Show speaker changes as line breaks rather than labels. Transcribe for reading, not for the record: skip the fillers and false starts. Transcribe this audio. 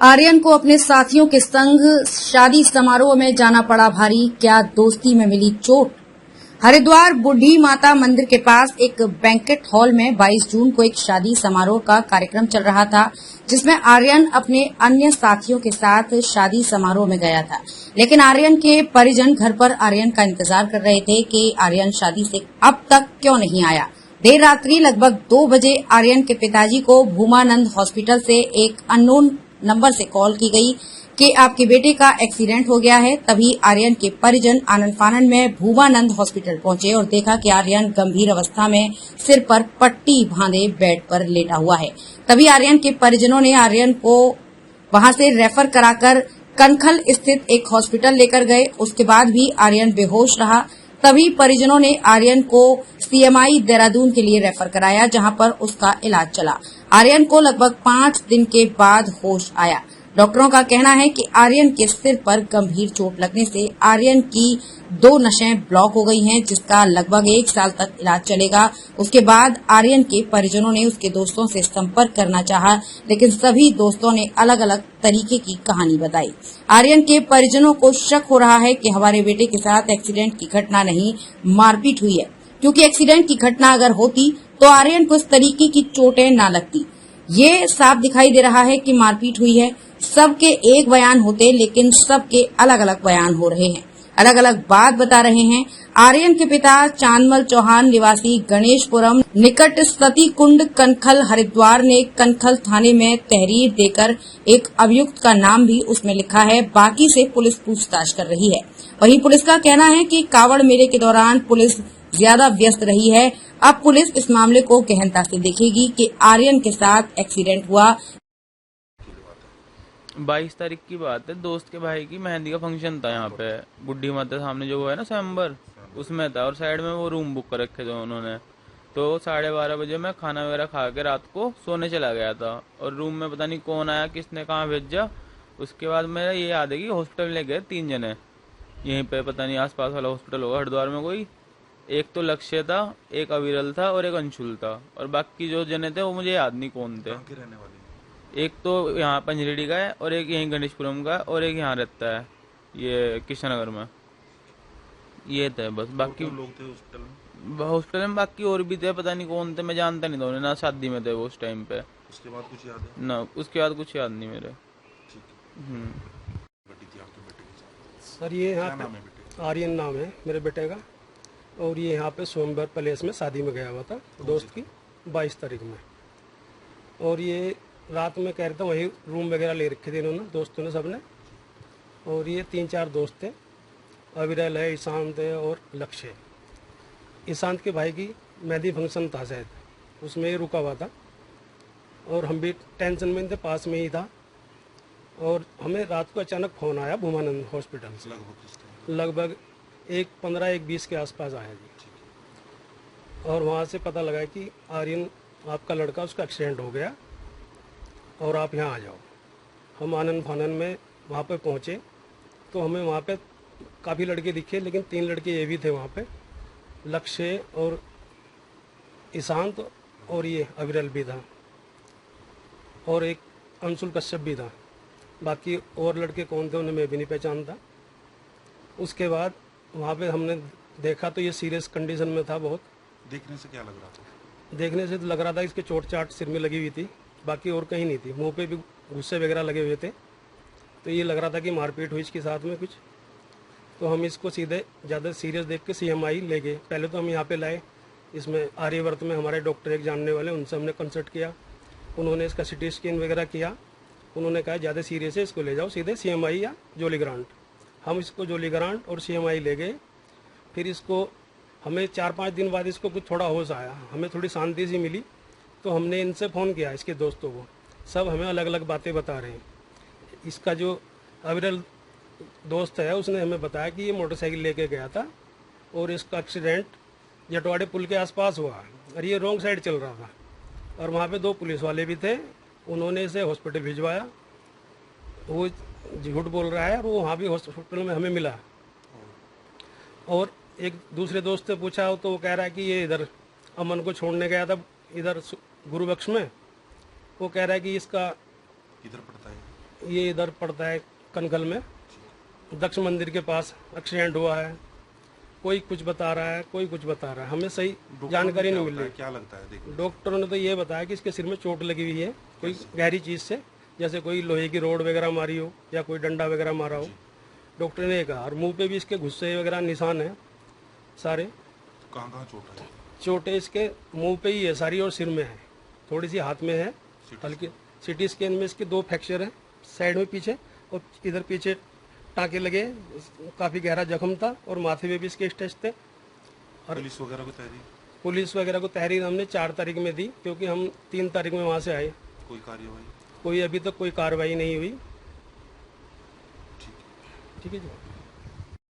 आर्यन को अपने साथियों के संग शादी समारोह में जाना पड़ा भारी, क्या दोस्ती में मिली चोट। हरिद्वार बूढ़ी माता मंदिर के पास एक बैंकेट हॉल में 22 जून को एक शादी समारोह का कार्यक्रम चल रहा था, जिसमें आर्यन अपने अन्य साथियों के साथ शादी समारोह में गया था। लेकिन आर्यन के परिजन घर पर आर्यन का इंतजार कर रहे थे कि आर्यन शादी से अब तक क्यों नहीं आया। देर रात्रि लगभग 2 बजे आर्यन के पिताजी को भूमानंद हॉस्पिटल से एक अननोन नंबर से कॉल की गई कि आपके बेटे का एक्सीडेंट हो गया है। तभी आर्यन के परिजन आनंद फानन में भूमानंद हॉस्पिटल पहुंचे और देखा कि आर्यन गंभीर अवस्था में सिर पर पट्टी बांधे बेड पर लेटा हुआ है। तभी आर्यन के परिजनों ने आर्यन को वहां से रेफर कराकर कनखल स्थित एक हॉस्पिटल लेकर गए। उसके बाद भी आर्यन बेहोश रहा। तभी परिजनों ने आर्यन को सीएमआई देहरादून के लिए रेफर कराया, जहां पर उसका इलाज चला। आर्यन को लगभग 5 दिन के बाद होश आया। डॉक्टरों का कहना है कि आर्यन के सिर पर गंभीर चोट लगने से आर्यन की 2 नसें ब्लॉक हो गई हैं, जिसका लगभग 1 साल तक इलाज चलेगा। उसके बाद आर्यन के परिजनों ने उसके दोस्तों से संपर्क करना चाहा, लेकिन सभी दोस्तों ने अलग अलग तरीके की कहानी बताई। आर्यन के परिजनों को शक हो रहा है कि हमारे बेटे के साथ एक्सीडेंट की घटना नहीं, मारपीट हुई है, क्योंकि एक्सीडेंट की घटना अगर होती तो आर्यन को इस तरीके की चोटें न लगती। ये साफ दिखाई दे रहा है कि मारपीट हुई है। सबके एक बयान होते, लेकिन सबके अलग अलग बयान हो रहे हैं, अलग अलग बात बता रहे हैं। आर्यन के पिता चांदमल चौहान निवासी गणेशपुरम निकट सती कुंड कनखल हरिद्वार ने कनखल थाने में तहरीर देकर एक अभियुक्त का नाम भी उसमें लिखा है। बाकी से पुलिस पूछताछ कर रही है। वहीं पुलिस का कहना है कि कावड़ मेले के दौरान पुलिस ज्यादा व्यस्त रही है। अब पुलिस इस मामले को गहनता से देखेगी कि आर्यन के साथ एक्सीडेंट हुआ।
22 तारीख की बात है। दोस्त के भाई की मेहंदी का फंक्शन था यहाँ पे बुढ़ी माता सामने जो है ना स्वयंवर, उसमें था। और साइड में वो रूम बुक कर रखे थे उन्होंने। तो 12:30 बजे मैं खाना वगैरह खा के रात को सोने चला गया था। और रूम में पता नहीं कौन आया, किसने कहाँ भेजा। उसके बाद मेरा ये याद है कि हॉस्पिटल ले गए 3 जने, यहीं पे पता नहीं आसपास वाला हॉस्पिटल होगा हरिद्वार में कोई। एक तो लक्ष्य था, एक अविरल था और एक अंशुल था। और बाकी जो जने थे वो मुझे याद नहीं कौन थे। एक तो यहाँ पंजरेडी का है और एक यहीं गणेशपुरम का और एक यहाँ रहता है ये कृष्णनगर में। ये थे बस, बाकी लोग थे हॉस्पिटल में। बाकी और भी थे, पता नहीं कौन थे, मैं जानता नहीं था उन्हें, ना शादी में थे वो उस टाइम पे। उसके बाद कुछ याद है ना? उसके बाद कुछ याद नहीं मेरे।
सर ये यहाँ आर्यन नाम है मेरे बेटे का, और ये यहाँ पे सोमवार पैलेस में शादी में गया हुआ था दोस्त की 22 तारीख में। और ये रात में कह रहे थे वही रूम वगैरह ले रखे थे इन्होंने, दोस्तों ने सबने। और ये 3-4 दोस्त थे, अविरल है, ईशांत है और लक्ष्य है। ईशांत के भाई की मेहंदी फंक्शन था शायद, उसमें ये रुका हुआ था। और हम भी टेंशन में थे, पास में ही था। और हमें रात को अचानक फ़ोन आया भूमानंद हॉस्पिटल से, लगभग 1:15-1:20 के आसपास आया जी। और वहाँ से पता लगा कि आर्यन आपका लड़का, उसका एक्सीडेंट हो गया और आप यहाँ आ जाओ। हम आनंद फानन में वहाँ पे पहुँचे तो हमें वहाँ पे काफ़ी लड़के दिखे, लेकिन 3 लड़के ये भी थे वहाँ पे, लक्ष्य और ईशांत और ये अविरल भी था और एक अंशुल कश्यप भी था। बाकी और लड़के कौन थे उन्हें मैं भी नहीं पहचानता। उसके बाद वहाँ पे हमने देखा तो ये सीरियस कंडीशन में था बहुत।
देखने से क्या लग रहा था?
देखने से तो लग रहा था इसके चोट चाट सिर में लगी हुई थी, बाकी और कहीं नहीं थी। मुंह पे भी गुस्से वगैरह लगे हुए थे, तो ये लग रहा था कि मारपीट हुई इसके साथ में कुछ। तो हम इसको सीधे ज़्यादा सीरियस देख के सीएमआई ले गए। पहले तो हम यहाँ पे लाए, इसमें आर्यवर्त में हमारे डॉक्टर एक जानने वाले, उनसे हमने कंसल्ट किया। उन्होंने इसका सिटी स्कैन वगैरह किया। उन्होंने कहा ज़्यादा सीरियस है, इसको ले जाओ सीधे सीएमआई या जोली ग्रांट। हम इसको जोली ग्रांट और सीएमआई ले गए। फिर इसको हमें 4-5 दिन बाद इसको कुछ थोड़ा होश आया, हमें थोड़ी शांति सी मिली। तो हमने इनसे फ़ोन किया, इसके दोस्तों को, सब हमें अलग अलग बातें बता रहे हैं। इसका जो अविरल दोस्त है उसने हमें बताया कि ये मोटरसाइकिल लेके गया था और इसका एक्सीडेंट जटवाड़े पुल के आसपास हुआ और ये रॉन्ग साइड चल रहा था। और वहाँ पे 2 पुलिस वाले भी थे, उन्होंने इसे हॉस्पिटल भिजवाया। वो झूठ बोल रहा है और वो वहाँ भी हॉस्पिटल में हमें मिला। और एक दूसरे दोस्त से पूछा तो वो कह रहा है कि ये इधर अमन को छोड़ने गया था, इधर गुरुबख्श में। वो कह रहा है कि इसका
किधर पड़ता है?
ये इधर पड़ता है कनकल में, दक्ष मंदिर के पास एक्सीडेंट हुआ है। कोई कुछ बता रहा है, कोई कुछ बता रहा है, हमें सही जानकारी नहीं मिल रही।
क्या लगता है? देखिए,
डॉक्टरों ने तो ये बताया कि इसके सिर में चोट लगी हुई है कोई गहरी चीज से, जैसे कोई लोहे की रोड वगैरह मारी हो या कोई डंडा वगैरह मारा हो, डॉक्टर ने कहा। और मुंह पे भी इसके घुस्से वगैरह निशान है सारे।
कहाँ कहाँ चोट है?
चोटें इसके मुंह पे ही है सारी और सिर में है, थोड़ी सी हाथ में है हल्की। सिटी स्कैन में इसके 2 फ्रैक्चर है, साइड में पीछे, और इधर पीछे टाँके लगे, काफी गहरा जख्म था, और माथे पे भी इसके स्टेच थे।
पुलिस वगैरह को तहरीर?
पुलिस वगैरह को तहरीर हमने 4 तारीख में दी, क्योंकि हम 3 तारीख में वहाँ से आए।
कोई कार्यवाही?
कोई अभी तक कोई कार्रवाई नहीं हुई।
ठीक है।
ठीक है जी।